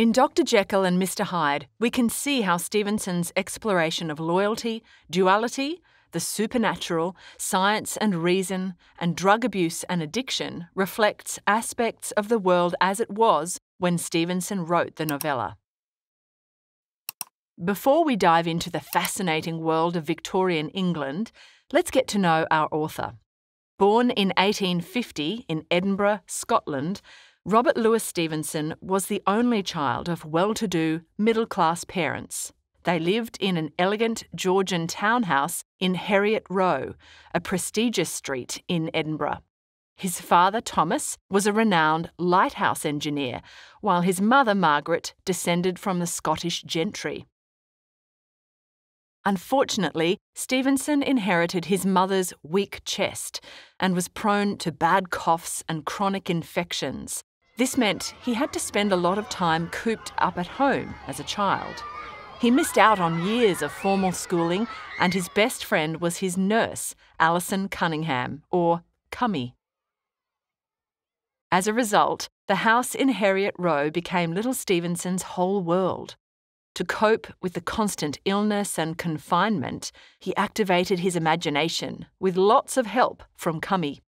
In Dr. Jekyll and Mr. Hyde, we can see how Stevenson's exploration of loyalty, duality, the supernatural, science and reason, and drug abuse and addiction reflects aspects of the world as it was when Stevenson wrote the novella. Before we dive into the fascinating world of Victorian England, let's get to know our author. Born in 1850 in Edinburgh, Scotland, Robert Louis Stevenson was the only child of well-to-do, middle-class parents. They lived in an elegant Georgian townhouse in Heriot Row, a prestigious street in Edinburgh. His father, Thomas, was a renowned lighthouse engineer, while his mother, Margaret, descended from the Scottish gentry. Unfortunately, Stevenson inherited his mother's weak chest and was prone to bad coughs and chronic infections. This meant he had to spend a lot of time cooped up at home as a child. He missed out on years of formal schooling, and his best friend was his nurse, Alison Cunningham, or Cummy. As a result, the house in Heriot Row became little Stevenson's whole world. To cope with the constant illness and confinement, he activated his imagination with lots of help from Cummy.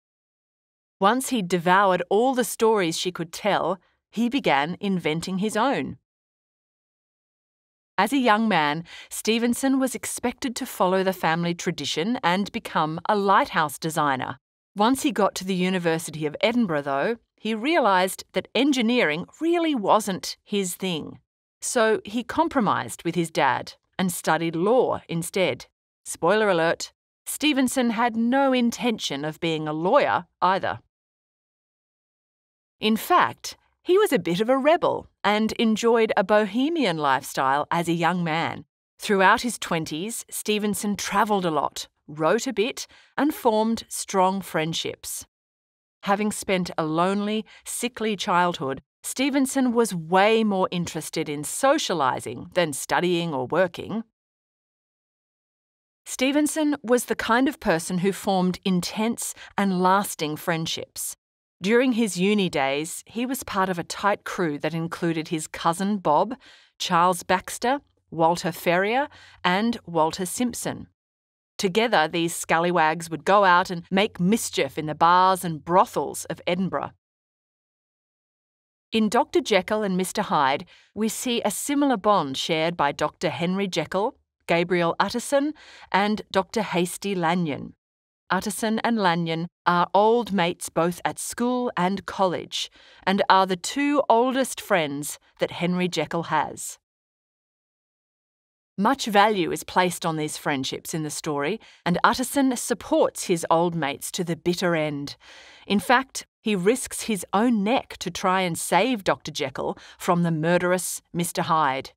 Once he'd devoured all the stories she could tell, he began inventing his own. As a young man, Stevenson was expected to follow the family tradition and become a lighthouse designer. Once he got to the University of Edinburgh, though, he realised that engineering really wasn't his thing. So he compromised with his dad and studied law instead. Spoiler alert, Stevenson had no intention of being a lawyer either. In fact, he was a bit of a rebel and enjoyed a bohemian lifestyle as a young man. Throughout his 20s, Stevenson travelled a lot, wrote a bit, and formed strong friendships. Having spent a lonely, sickly childhood, Stevenson was way more interested in socialising than studying or working. Stevenson was the kind of person who formed intense and lasting friendships. During his uni days, he was part of a tight crew that included his cousin Bob, Charles Baxter, Walter Ferrier, and Walter Simpson. Together, these scallywags would go out and make mischief in the bars and brothels of Edinburgh. In Dr. Jekyll and Mr. Hyde, we see a similar bond shared by Dr. Henry Jekyll, Gabriel Utterson, and Dr. Hasty Lanyon. Utterson and Lanyon are old mates both at school and college, and are the two oldest friends that Henry Jekyll has. Much value is placed on these friendships in the story, and Utterson supports his old mates to the bitter end. In fact, he risks his own neck to try and save Dr. Jekyll from the murderous Mr. Hyde.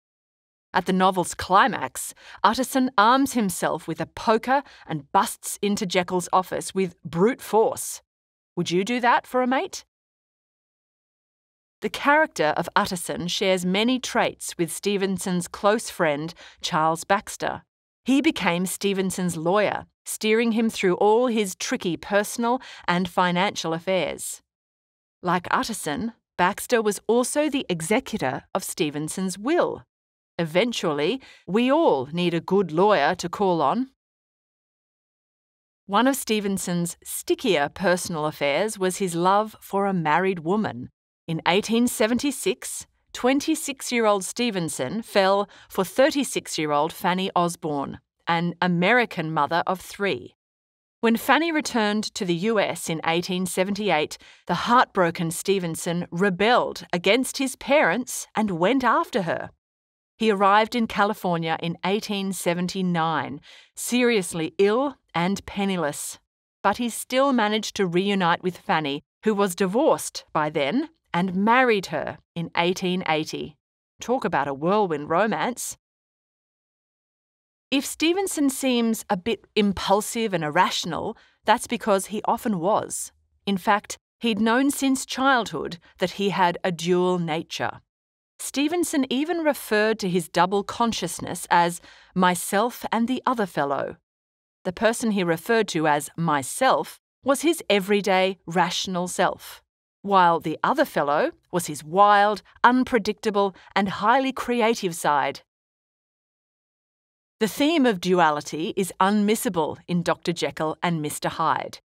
At the novel's climax, Utterson arms himself with a poker and busts into Jekyll's office with brute force. Would you do that for a mate? The character of Utterson shares many traits with Stevenson's close friend, Charles Baxter. He became Stevenson's lawyer, steering him through all his tricky personal and financial affairs. Like Utterson, Baxter was also the executor of Stevenson's will. Eventually, we all need a good lawyer to call on. One of Stevenson's stickier personal affairs was his love for a married woman. In 1876, 26-year-old Stevenson fell for 36-year-old Fanny Osborne, an American mother of 3. When Fanny returned to the US in 1878, the heartbroken Stevenson rebelled against his parents and went after her. He arrived in California in 1879, seriously ill and penniless. But he still managed to reunite with Fanny, who was divorced by then, and married her in 1880. Talk about a whirlwind romance. If Stevenson seems a bit impulsive and irrational, that's because he often was. In fact, he'd known since childhood that he had a dual nature. Stevenson even referred to his double consciousness as myself and the other fellow. The person he referred to as myself was his everyday, rational self. while the other fellow was his wild, unpredictable, and highly creative side. The theme of duality is unmissable in Dr. Jekyll and Mr. Hyde.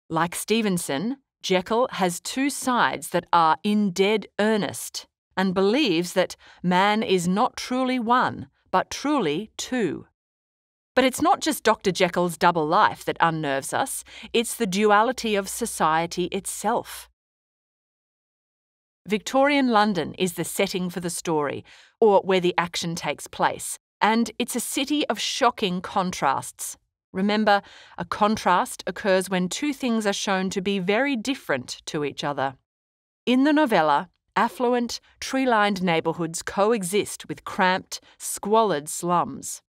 Like Stevenson, Jekyll has two sides that are in dead earnest and believes that man is not truly one, but truly two. But it's not just Dr. Jekyll's double life that unnerves us, it's the duality of society itself. Victorian London is the setting for the story, or where the action takes place, and it's a city of shocking contrasts. Remember, a contrast occurs when two things are shown to be very different to each other. In the novella, affluent, tree-lined neighbourhoods coexist with cramped, squalid slums.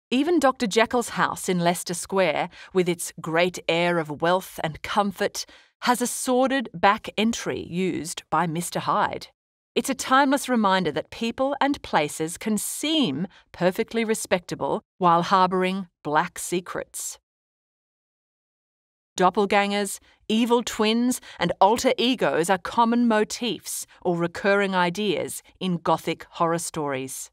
Even Dr. Jekyll's house in Leicester Square, with its great air of wealth and comfort, has a sordid back entry used by Mr. Hyde. It's a timeless reminder that people and places can seem perfectly respectable while harbouring black secrets. Doppelgangers, evil twins, and alter egos are common motifs or recurring ideas in Gothic horror stories.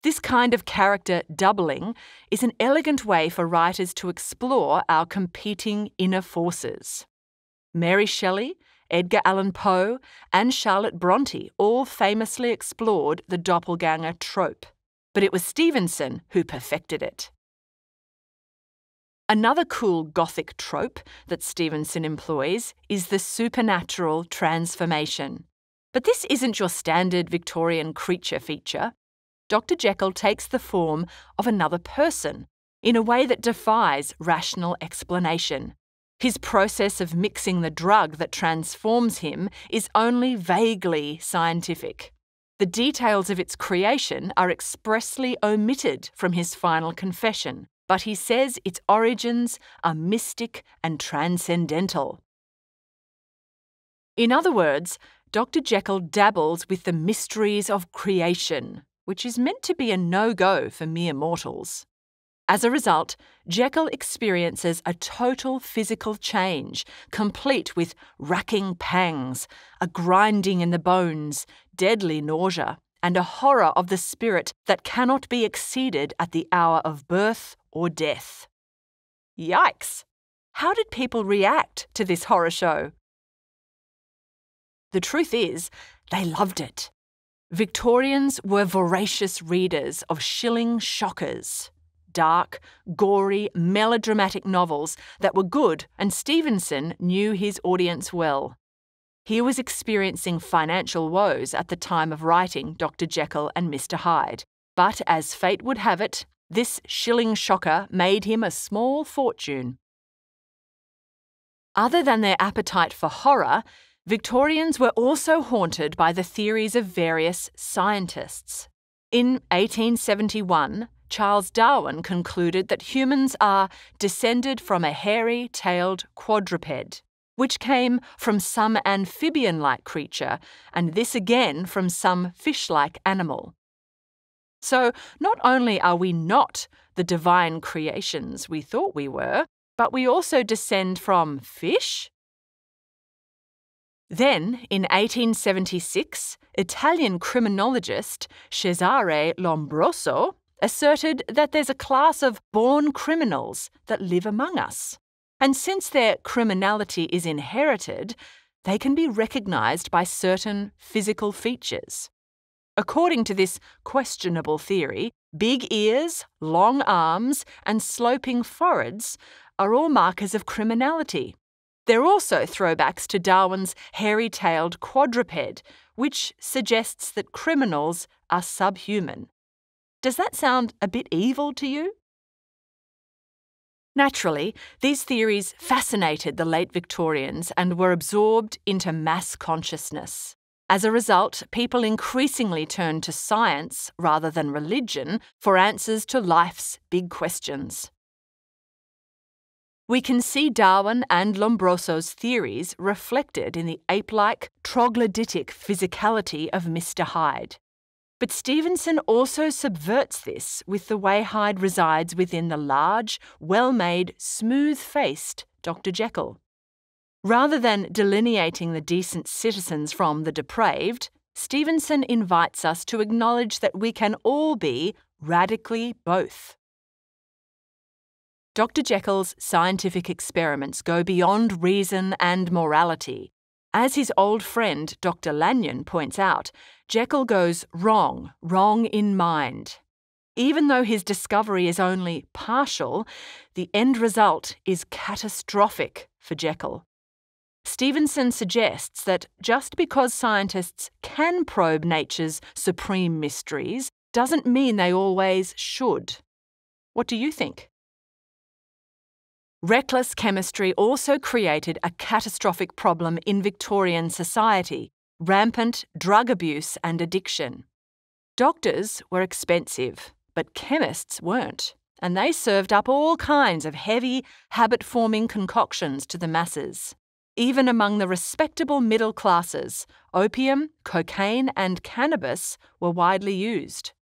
This kind of character doubling is an elegant way for writers to explore our competing inner forces. Mary Shelley, Edgar Allan Poe, and Charlotte Bronte all famously explored the doppelganger trope, but it was Stevenson who perfected it. Another cool Gothic trope that Stevenson employs is the supernatural transformation. But this isn't your standard Victorian creature feature. Dr. Jekyll takes the form of another person in a way that defies rational explanation. His process of mixing the drug that transforms him is only vaguely scientific. The details of its creation are expressly omitted from his final confession, but he says its origins are mystic and transcendental. In other words, Dr. Jekyll dabbles with the mysteries of creation, which is meant to be a no-go for mere mortals. As a result, Jekyll experiences a total physical change, complete with racking pangs, a grinding in the bones, deadly nausea, and a horror of the spirit that cannot be exceeded at the hour of birth or death. Yikes! How did people react to this horror show? The truth is, they loved it. Victorians were voracious readers of shilling shockers. Dark, gory, melodramatic novels that were good, and Stevenson knew his audience well. He was experiencing financial woes at the time of writing Dr. Jekyll and Mr. Hyde, but as fate would have it, this shilling shocker made him a small fortune. Other than their appetite for horror, Victorians were also haunted by the theories of various scientists. In 1871, Charles Darwin concluded that humans are descended from a hairy-tailed quadruped, which came from some amphibian-like creature, and this again from some fish-like animal. So not only are we not the divine creations we thought we were, but we also descend from fish? Then, in 1876, Italian criminologist Cesare Lombroso asserted that there's a class of born criminals that live among us. And since their criminality is inherited, they can be recognised by certain physical features. According to this questionable theory, big ears, long arms, and sloping foreheads are all markers of criminality. They're also throwbacks to Darwin's hairy-tailed quadruped, which suggests that criminals are subhuman. Does that sound a bit evil to you? Naturally, these theories fascinated the late Victorians and were absorbed into mass consciousness. As a result, people increasingly turned to science rather than religion for answers to life's big questions. We can see Darwin and Lombroso's theories reflected in the ape-like, troglodytic physicality of Mr. Hyde. But Stevenson also subverts this with the way Hyde resides within the large, well-made, smooth-faced Dr. Jekyll. Rather than delineating the decent citizens from the depraved, Stevenson invites us to acknowledge that we can all be radically both. Dr. Jekyll's scientific experiments go beyond reason and morality. As his old friend Dr. Lanyon points out, Jekyll goes wrong in mind. Even though his discovery is only partial, the end result is catastrophic for Jekyll. Stevenson suggests that just because scientists can probe nature's supreme mysteries doesn't mean they always should. What do you think? Reckless chemistry also created a catastrophic problem in Victorian society: rampant drug abuse and addiction. Doctors were expensive, but chemists weren't, and they served up all kinds of heavy, habit-forming concoctions to the masses. Even among the respectable middle classes, opium, cocaine, and cannabis were widely used.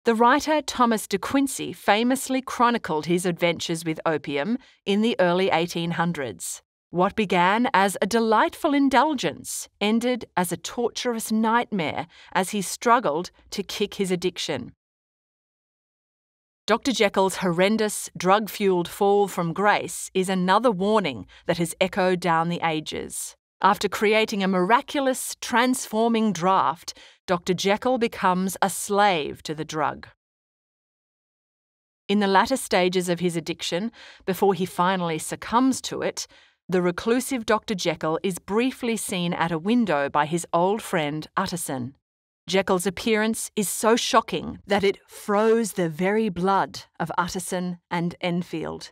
The writer Thomas de Quincey famously chronicled his adventures with opium in the early 1800s. What began as a delightful indulgence ended as a torturous nightmare as he struggled to kick his addiction. Dr. Jekyll's horrendous, drug-fueled fall from grace is another warning that has echoed down the ages. After creating a miraculous, transforming draught, Dr. Jekyll becomes a slave to the drug. In the latter stages of his addiction, before he finally succumbs to it, the reclusive Dr. Jekyll is briefly seen at a window by his old friend Utterson. Jekyll's appearance is so shocking that it froze the very blood of Utterson and Enfield.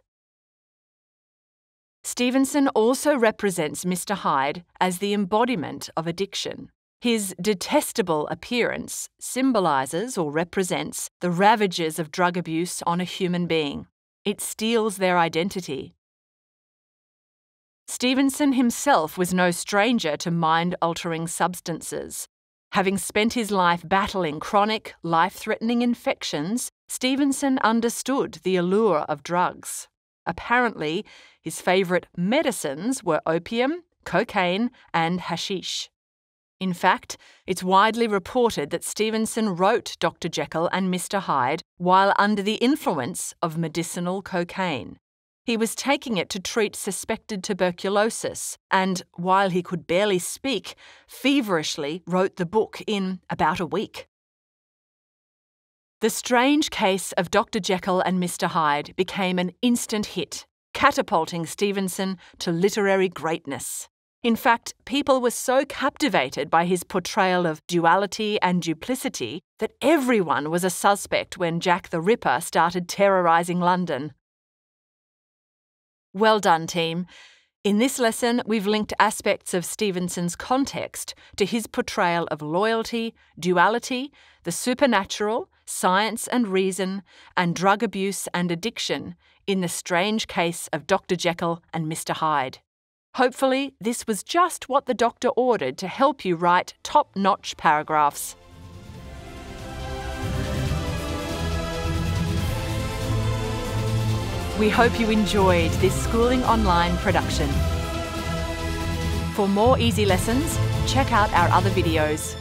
Stevenson also represents Mr. Hyde as the embodiment of addiction. His detestable appearance symbolises or represents the ravages of drug abuse on a human being. It steals their identity. Stevenson himself was no stranger to mind-altering substances. Having spent his life battling chronic, life-threatening infections, Stevenson understood the allure of drugs. Apparently, his favourite medicines were opium, cocaine, and hashish. In fact, it's widely reported that Stevenson wrote Dr. Jekyll and Mr. Hyde while under the influence of medicinal cocaine. He was taking it to treat suspected tuberculosis and, while he could barely speak, feverishly wrote the book in about a week. The Strange Case of Dr. Jekyll and Mr. Hyde became an instant hit, catapulting Stevenson to literary greatness. In fact, people were so captivated by his portrayal of duality and duplicity that everyone was a suspect when Jack the Ripper started terrorising London. Well done, team. In this lesson, we've linked aspects of Stevenson's context to his portrayal of loyalty, duality, the supernatural, science and reason, and drug abuse and addiction in The Strange Case of Dr. Jekyll and Mr. Hyde. Hopefully, this was just what the doctor ordered to help you write top-notch paragraphs. We hope you enjoyed this Schooling Online production. For more easy lessons, check out our other videos.